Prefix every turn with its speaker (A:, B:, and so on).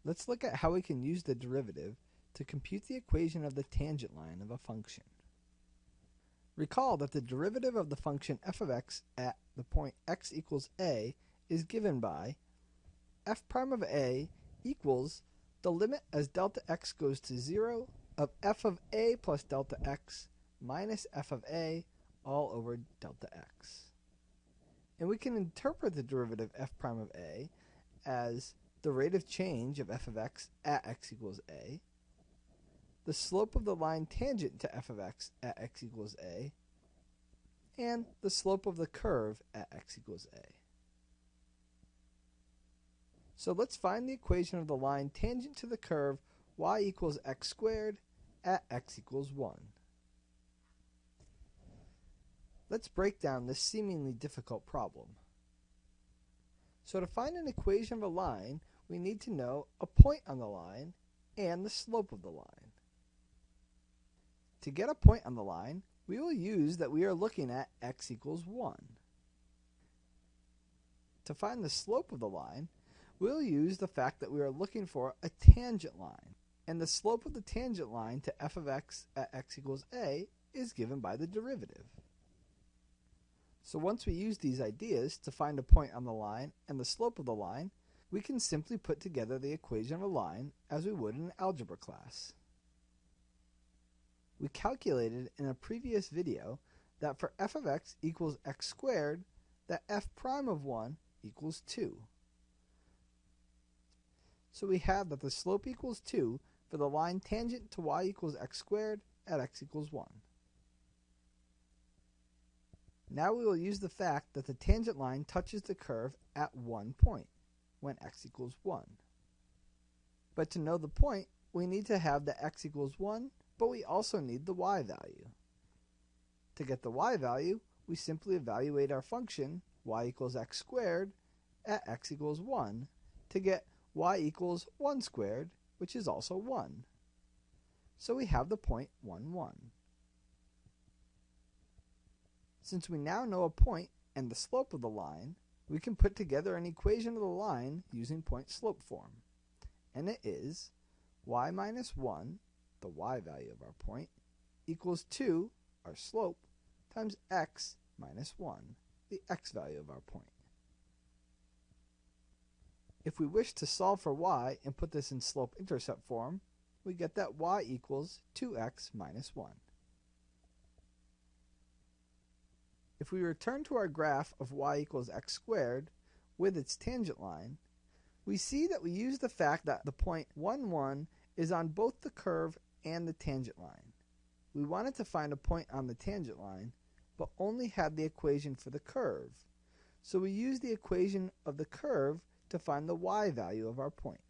A: Let's look at how we can use the derivative to compute the equation of the tangent line of a function. Recall that the derivative of the function f of x at the point x equals a is given by f prime of a equals the limit as delta x goes to 0 of f of a plus delta x minus f of a all over delta x. And we can interpret the derivative f prime of a as the rate of change of f of x at x equals a, the slope of the line tangent to f of x at x equals a, and the slope of the curve at x equals a. So let's find the equation of the line tangent to the curve y equals x squared at x equals 1. Let's break down this seemingly difficult problem. So to find an equation of a line, we need to know a point on the line and the slope of the line. To get a point on the line, we will use that we are looking at x equals 1. To find the slope of the line, we'll use the fact that we are looking for a tangent line, and the slope of the tangent line to f of x at x equals a is given by the derivative. So once we use these ideas to find a point on the line and the slope of the line, we can simply put together the equation of a line as we would in an algebra class. We calculated in a previous video that for f of x equals x squared, that f prime of 1 equals 2. So we have that the slope equals 2 for the line tangent to y equals x squared at x equals 1. Now we will use the fact that the tangent line touches the curve at one point, when x equals 1. But to know the point, we need to have the x equals 1, but we also need the y value. To get the y value, we simply evaluate our function, y equals x squared, at x equals 1, to get y equals 1 squared, which is also 1. So we have the point 1, 1. Since we now know a point and the slope of the line, we can put together an equation of the line using point-slope form. And it is y minus 1, the y value of our point, equals 2, our slope, times x minus 1, the x value of our point. If we wish to solve for y and put this in slope-intercept form, we get that y equals 2x minus 1. If we return to our graph of y equals x squared with its tangent line, we see that we use the fact that the point 1, 1 is on both the curve and the tangent line. We wanted to find a point on the tangent line, but only had the equation for the curve. So we used the equation of the curve to find the y value of our point.